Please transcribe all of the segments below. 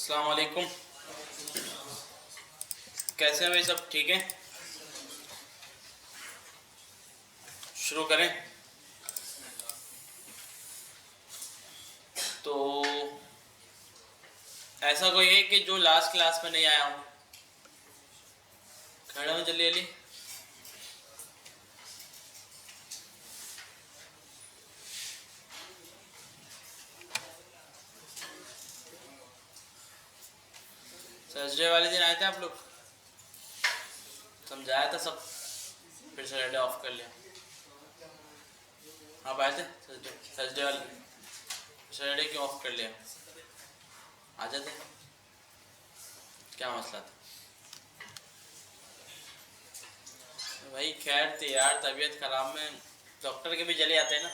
अस्सलाम वालेकुम। कैसे हैं भाई, सब ठीक है? शुरू करें। तो ऐसा कोई है कि जो लास्ट क्लास में नहीं आया हो? खड़ा हो जल्दी जल्दी। थर्सडे वाले दिन आए थे आप लोग? समझाया था सब, फिर सैटरडे ऑफ कर लिया। आप आए थे थर्सडे वाले, सैटरडे क्यों ऑफ कर लिया? आ जाते, क्या मसला था भाई? खैर थी यार, तबीयत खराब में डॉक्टर के भी जले आते हैं ना।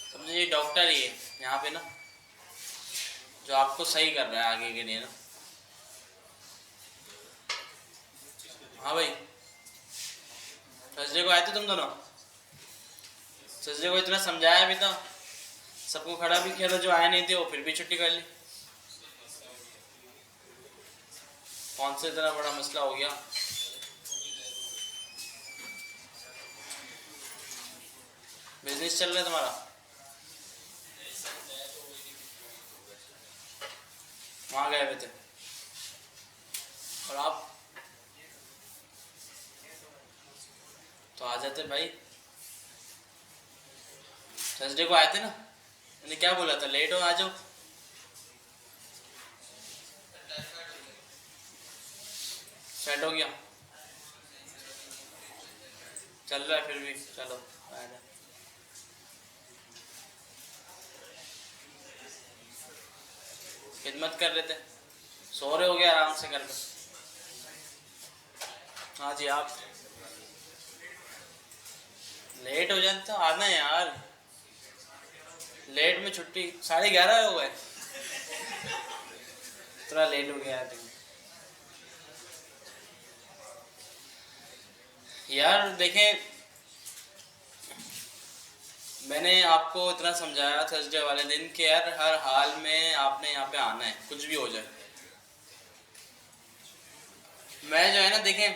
समझे, ये डॉक्टर ही है यहाँ पे ना, जो आपको सही कर रहा है आगे के लिए ना। हाँ भाई, थर्सडे को आए थे तुम दोनों? थर्सडे को इतना समझाया भी था, सबको खड़ा भी किया था, जो आए नहीं थे वो फिर भी छुट्टी कर ली। कौन सा इतना बड़ा मसला हो गया? बिजनेस चल रहा है तुम्हारा? वहाँ गए हुए थे और आप तो आ जाते भाई। थर्सडे को आए थे ना, मैंने क्या बोला था, लेट हो आ जाओ। सेट हो गया, चल रहा है फिर भी, चलो आ जाओ। खिदमत कर रहे थे, सो रहे हो गए आराम से घर पे? हाँ जी। आप लेट हो जाते तो आना यार, लेट में छुट्टी 11:30 हो गए, थोड़ा लेट हो गया यार। देखें, मैंने आपको इतना समझाया थर्सडे वाले दिन कि यार हर हाल में आपने यहाँ पे आना है, कुछ भी हो जाए। मैं जो है ना, देखें,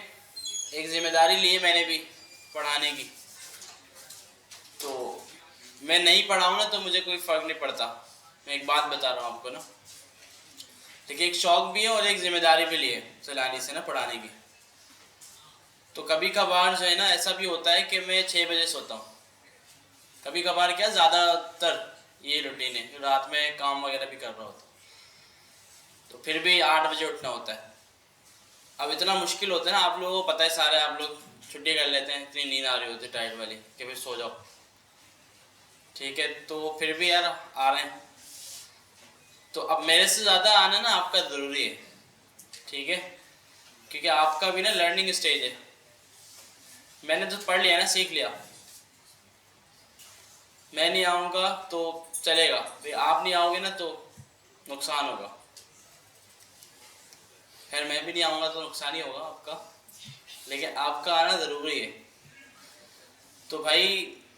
एक जिम्मेदारी ली है मैंने भी पढ़ाने की, तो मैं नहीं पढ़ाऊँ ना तो मुझे कोई फ़र्क नहीं पड़ता। मैं एक बात बता रहा हूँ आपको ना, देखिए, एक शौक भी है और एक जिम्मेदारी भी ली है चलानी से ना, पढ़ाने की। तो कभी कभार जो है ना, ऐसा भी होता है कि मैं 6 बजे सोता हूँ। कभी कभार क्या, ज़्यादातर ये रूटीन है, रात में काम वगैरह भी कर रहा होता तो फिर भी 8 बजे उठना होता है। अब इतना मुश्किल होता है ना, आप लोगों को पता है, सारे आप लोग छुट्टी कर लेते हैं, इतनी नींद आ रही होती है टाइट वाली कि फिर सो जाओ। ठीक है, तो फिर भी यार आ रहे हैं, तो अब मेरे से ज़्यादा आना ना आपका ज़रूरी है। ठीक है, क्योंकि आपका भी ना लर्निंग स्टेज है। मैंने तो पढ़ लिया ना, सीख लिया। मैं नहीं आऊँगा तो चलेगा भाई, आप नहीं आओगे ना तो नुकसान होगा। खैर मैं भी नहीं आऊँगा तो नुकसान ही होगा आपका, लेकिन आपका आना ज़रूरी है। तो भाई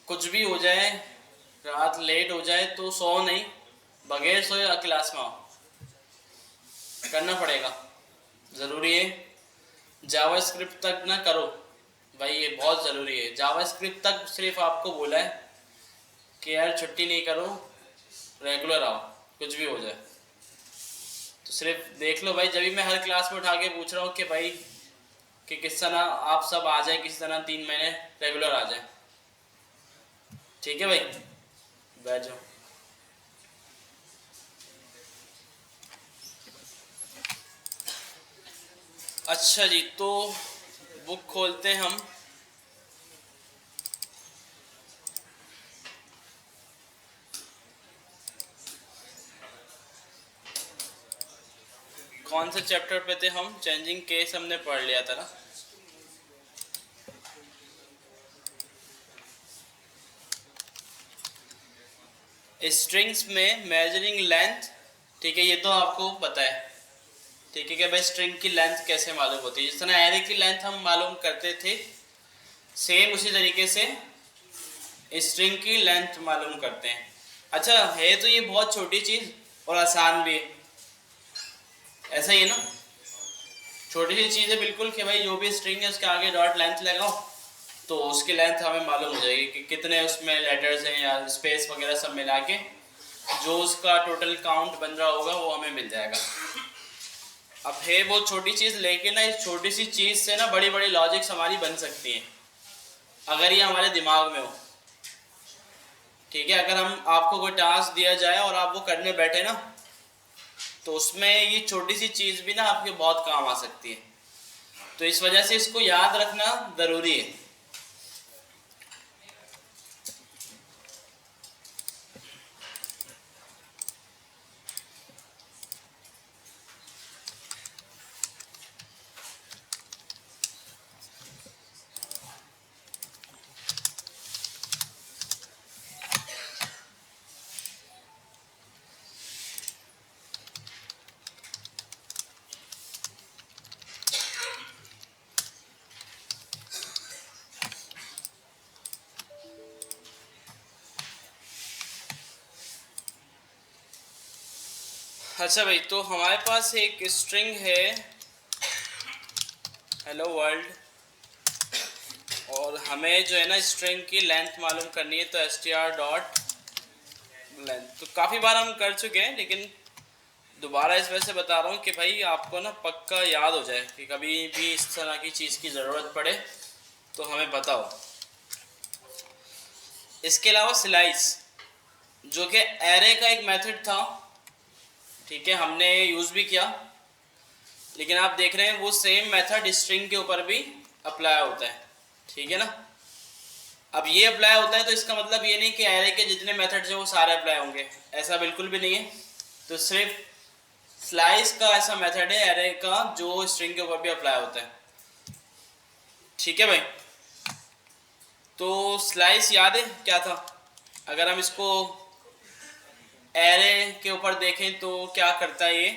कुछ भी हो जाए, रात लेट हो जाए तो सो नहीं, बगैर सोए क्लास में आओ, करना पड़ेगा, ज़रूरी है। जावा स्क्रिप्ट तक ना करो भाई, ये बहुत ज़रूरी है। जावा स्क्रिप्ट तक सिर्फ आपको बोला है कि यार छुट्टी नहीं करो, रेगुलर आओ, कुछ भी हो जाए। तो सिर्फ देख लो भाई, जब भी मैं हर क्लास में उठा के पूछ रहा हूँ कि भाई कि किस तरह आप सब आ जाए, किस तरह 3 महीने रेगुलर आ जाए। ठीक है भाई, बैठ जाओ। अच्छा जी, तो बुक खोलते हैं हम। कौन से चैप्टर पे थे हम? चेंजिंग केस हमने पढ़ लिया था ना। स्ट्रिंग्स में मेजरिंग लेंथ, ठीक है, ये तो आपको पता है। ठीक है कि भाई स्ट्रिंग की लेंथ कैसे मालूम होती है, जिस तरह एरे की लेंथ हम मालूम करते थे, सेम उसी तरीके से स्ट्रिंग की लेंथ मालूम करते हैं। अच्छा है तो ये बहुत छोटी चीज़ और आसान भी है। ऐसा ही है ना, छोटी सी चीज़ है बिल्कुल कि भाई जो भी स्ट्रिंग है उसके आगे डॉट लेंथ लगाओ तो उसकी लेंथ हमें मालूम हो जाएगी कि कितने उसमें लेटर्स हैं या स्पेस वगैरह सब मिला के जो उसका टोटल काउंट बन रहा होगा वो हमें मिल जाएगा। अब है वो छोटी चीज़, लेकिन ना इस छोटी सी चीज़ से ना बड़ी बड़ी लॉजिक्स हमारी बन सकती हैं अगर ये हमारे दिमाग में हो। ठीक है, अगर हम आपको कोई टास्क दिया जाए और आप वो करने बैठे ना तो उसमें ये छोटी सी चीज़ भी ना आपके बहुत काम आ सकती है, तो इस वजह से इसको याद रखना ज़रूरी है। अच्छा भाई, तो हमारे पास एक स्ट्रिंग है हेलो वर्ल्ड, और हमें जो है ना स्ट्रिंग की लेंथ मालूम करनी है, तो str डॉट लेंथ तो काफ़ी बार हम कर चुके हैं, लेकिन दोबारा इस वजह से बता रहा हूँ कि भाई आपको ना पक्का याद हो जाए कि कभी भी इस तरह की चीज़ की ज़रूरत पड़े तो हमें बताओ। इसके अलावा स्लाइस जो कि एरे का एक मेथड था, ठीक है, हमने यूज़ भी किया, लेकिन आप देख रहे हैं वो सेम मेथड स्ट्रिंग के ऊपर भी अप्लाई होता है। ठीक है ना, अब ये अप्लाई होता है तो इसका मतलब ये नहीं कि एरे के जितने मेथड्स हैं वो सारे अप्लाई होंगे, ऐसा बिल्कुल भी नहीं है। तो सिर्फ स्लाइस का ऐसा मेथड है एरे का जो स्ट्रिंग के ऊपर भी अप्लाई होता है। ठीक है भाई, तो स्लाइस याद है क्या था? अगर हम इसको एरे के ऊपर देखें तो क्या करता है, ये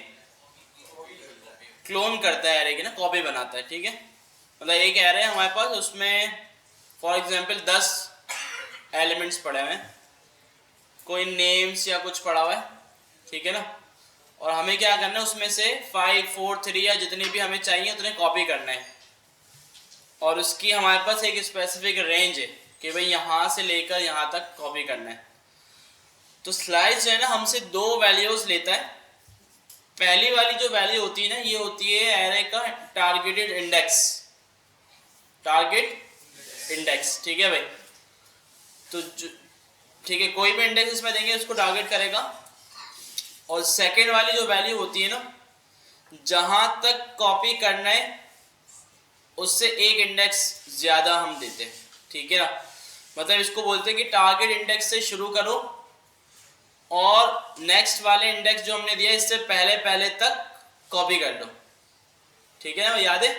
क्लोन करता है एरे की ना, कॉपी बनाता है। ठीक है, मतलब एक एरे है हमारे पास, उसमें फॉर एग्जांपल 10 एलिमेंट्स पड़े हुए हैं, कोई नेम्स या कुछ पड़ा हुआ है, ठीक है ना, और हमें क्या करना है उसमें से 5, 4, 3 या जितनी भी हमें चाहिए उतने कॉपी करना है, और उसकी हमारे पास एक स्पेसिफिक रेंज है कि भाई यहाँ से लेकर यहाँ तक कॉपी करना है। तो स्लाइस जो है ना हमसे दो वैल्यूज लेता है। पहली वाली जो वैल्यू होती है ना, ये होती है एरे का टारगेटेड इंडेक्स, टारगेट इंडेक्स। ठीक है भाई, तो ठीक है, कोई भी इंडेक्स इसमें देंगे उसको टारगेट करेगा। और सेकेंड वाली जो वैल्यू होती है ना, जहां तक कॉपी करना है उससे एक इंडेक्स ज्यादा हम देते हैं। ठीक है ना, मतलब इसको बोलते हैं कि टारगेट इंडेक्स से शुरू करो और नेक्स्ट वाले इंडेक्स जो हमने दिया इससे पहले पहले तक कॉपी कर लो। ठीक है ना, याद है?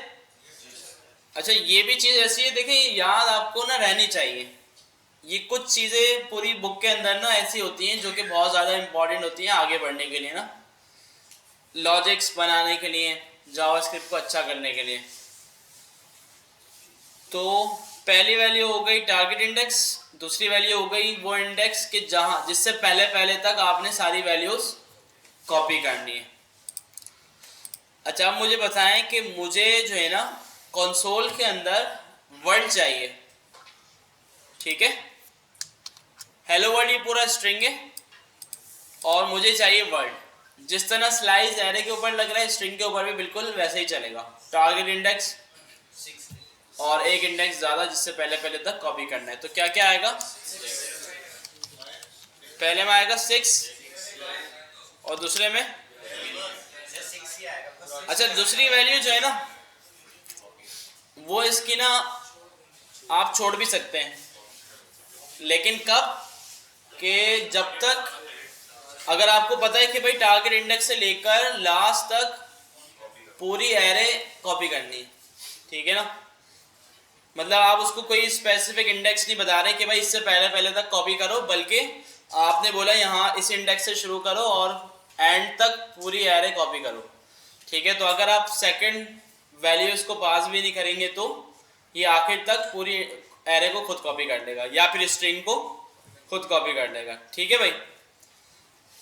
अच्छा, ये भी चीज़ ऐसी है, देखिए याद आपको ना रहनी चाहिए। ये कुछ चीज़ें पूरी बुक के अंदर ना ऐसी होती हैं जो कि बहुत ज़्यादा इंपॉर्टेंट होती हैं आगे बढ़ने के लिए ना, लॉजिक्स बनाने के लिए, जावास्क्रिप्ट को अच्छा करने के लिए। तो पहली वैल्यू हो गई टारगेट इंडेक्स, दूसरी वैल्यू हो गई वो इंडेक्स कि जहाँ जिससे पहले पहले तक आपने सारी वैल्यूज कॉपी करनी है। अच्छा, अब मुझे बताएं कि मुझे जो है ना कंसोल के अंदर वर्ड चाहिए। ठीक है, हेलो वर्ल्ड ये पूरा स्ट्रिंग है और मुझे चाहिए वर्ड। जिस तरह स्लाइस एरे के ऊपर लग रहा है स्ट्रिंग के ऊपर भी बिल्कुल वैसे ही चलेगा, टारगेट इंडेक्स और एक इंडेक्स ज़्यादा जिससे पहले पहले तक कॉपी करना है। तो क्या क्या आएगा? पहले में आएगा 6 और दूसरे में, अच्छा दूसरी वैल्यू जो है ना वो इसकी ना आप छोड़ भी सकते हैं, लेकिन कब? कि जब तक अगर आपको पता है कि भाई टारगेट इंडेक्स से लेकर लास्ट तक पूरी एरे कॉपी करनी है। ठीक है ना, मतलब आप उसको कोई स्पेसिफिक इंडेक्स नहीं बता रहे कि भाई इससे पहले पहले तक कॉपी करो, बल्कि आपने बोला यहाँ इस इंडेक्स से शुरू करो और एंड तक पूरी एरे कॉपी करो। ठीक है, तो अगर आप सेकंड वैल्यू इसको पास भी नहीं करेंगे तो ये आखिर तक पूरी एरे को खुद कॉपी कर देगा या फिर स्ट्रिंग को खुद कॉपी कर देगा। ठीक है भाई,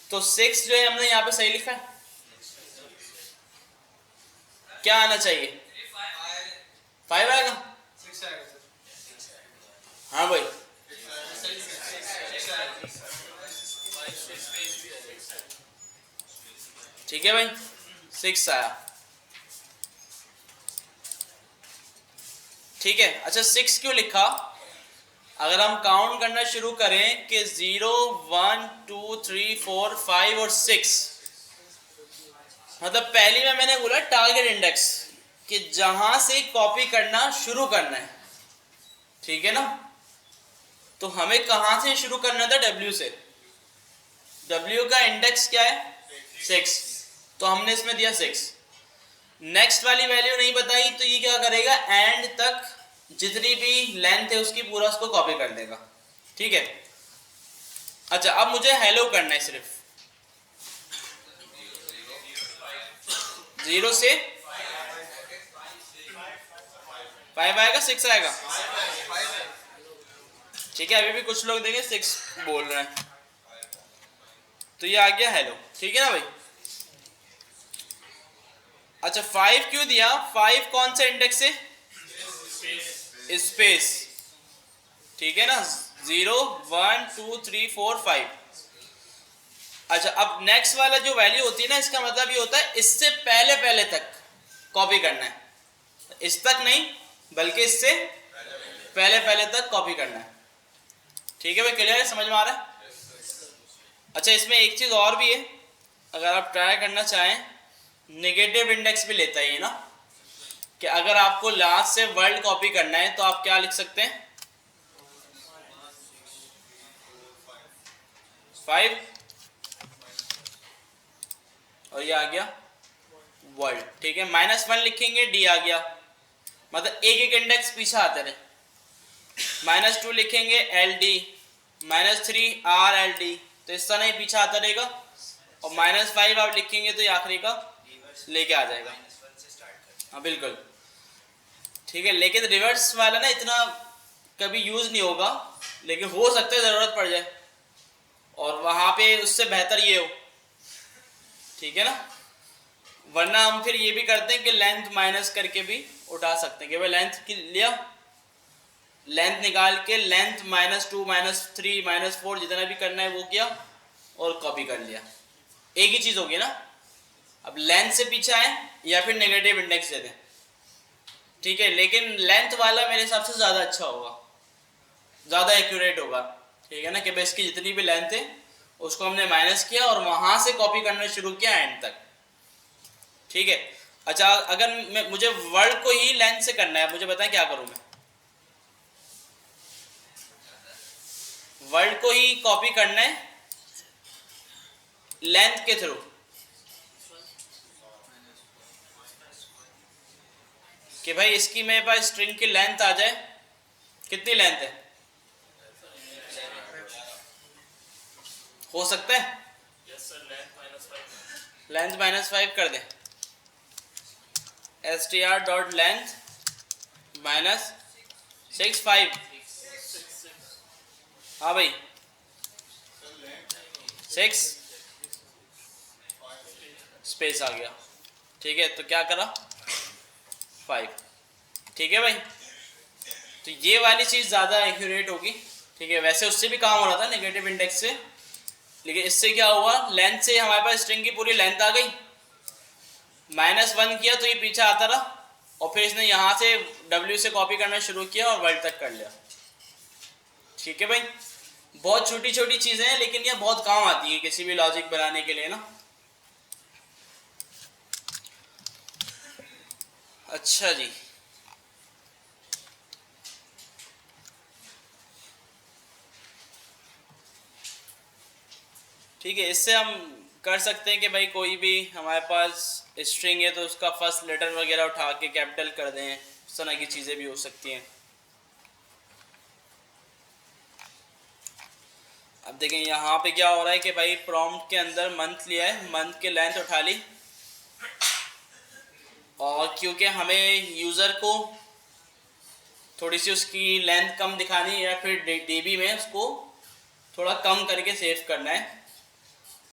तो 6 जो है हमने यहाँ पे सही लिखा है, क्या आना चाहिए? 5 आएगा? हाँ भाई, ठीक है भाई, 6 आया। ठीक है, अच्छा 6 क्यों लिखा? अगर हम काउंट करना शुरू करें कि 0 1 2 3 4 5 और 6, मतलब पहली में मैंने बोला टारगेट इंडेक्स कि जहां से कॉपी करना शुरू करना है, ठीक है ना? तो हमें कहां से शुरू करना था? W से। W का इंडेक्स क्या है? 6, तो हमने इसमें दिया 6। नेक्स्ट वाली वैल्यू नहीं बताई तो ये क्या करेगा? एंड तक जितनी भी लेंथ है उसकी पूरा उसको कॉपी कर देगा, ठीक है? अच्छा, अब मुझे हेलो करना है सिर्फ। 0 से 5 आएगा, 6 आएगा? ठीक है, अभी भी कुछ लोग देंगे 6 बोल रहे हैं, तो ये आ गया हेलो, ठीक है ना भाई? अच्छा 5 क्यों दिया? 5 कौन से इंडेक्स से? स्पेस, ठीक है ना? 0 1 2 3 4 5। अच्छा, अब नेक्स्ट वाला जो वैल्यू होती है ना, इसका मतलब ये होता है इससे पहले पहले तक कॉपी करना है, इस तक नहीं बल्कि इससे पहले पहले तक कॉपी करना है, ठीक है भाई? क्लियर है, समझ में आ रहा है? अच्छा, इसमें एक चीज और भी है, अगर आप ट्राई करना चाहें, नेगेटिव इंडेक्स भी लेता है ये ना, कि अगर आपको लास्ट से वर्ल्ड कॉपी करना है तो आप क्या लिख सकते हैं? 5 और ये आ गया वर्ल्ड, ठीक है? -1 लिखेंगे, D आ गया, मतलब एक एक इंडेक्स पीछे आते रहे। -2 लिखेंगे, LD, -3 RLD, तो इस तरह ही पीछे आता रहेगा, और -5 आप लिखेंगे तो ये आखिरी का लेके आ जाएगा। हाँ बिल्कुल, ठीक है, लेकिन रिवर्स वाला ना इतना कभी यूज नहीं होगा, लेकिन हो सकता है जरूरत पड़ जाए, और वहां पे उससे बेहतर ये हो, ठीक है ना? वरना हम फिर ये भी करते हैं कि लेंथ माइनस करके भी उठा सकते हैं, कि भाई लेंथ की लिया, लेंथ निकाल के लेंथ -2 -3 -4 जितना भी करना है वो किया और कॉपी कर लिया, एक ही चीज होगी ना। अब लेंथ से पीछे आए या फिर नेगेटिव इंडेक्स दे दें, ठीक है, लेकिन लेंथ वाला मेरे हिसाब से ज़्यादा अच्छा होगा, ज़्यादा एक्यूरेट होगा, ठीक है ना? कि भाई इसकी जितनी भी लेंथ है उसको हमने माइनस किया और वहां से कॉपी करना शुरू किया एंड तक, ठीक है? अच्छा, अगर मुझे वर्ड को ही लेंथ से करना है, मुझे बताएं क्या करूं मैं? वर्ड को ही कॉपी करना है लेंथ के थ्रू, कि भाई इसकी मेरे पास स्ट्रिंग की लेंथ आ जाए, कितनी लेंथ है? हो सकता है लेंथ -5 कर दें, str.length -6 5, हाँ भाई 6 स्पेस आ गया, ठीक है? तो क्या करा? 5, ठीक है भाई? तो ये वाली चीज़ ज़्यादा एक्यूरेट होगी, ठीक है? वैसे उससे भी काम हो रहा था नेगेटिव इंडेक्स से, लेकिन इससे क्या हुआ? लेंथ से हमारे पास स्ट्रिंग की पूरी लेंथ आ गई, -1 किया तो ये पीछे आता रहा, और फिर इसने यहाँ से W से कॉपी करना शुरू किया और वर्ल्ड तक कर लिया, ठीक है भाई? बहुत छोटी छोटी चीज़ें हैं, लेकिन ये बहुत काम आती है किसी भी लॉजिक बनाने के लिए ना। अच्छा जी, ठीक है, इससे हम कर सकते हैं कि भाई कोई भी हमारे पास स्ट्रिंग है तो उसका फर्स्ट लेटर वगैरह उठा के कैपिटल कर दें, इस तरह की चीज़ें भी हो सकती हैं। अब देखें यहाँ पे क्या हो रहा है कि भाई प्रॉम्प्ट के अंदर मंथ लिया है, मंथ की लेंथ उठा ली, और क्योंकि हमें यूज़र को थोड़ी सी उसकी लेंथ कम दिखानी है या फिर डीबी में उसको थोड़ा कम करके सेव करना है,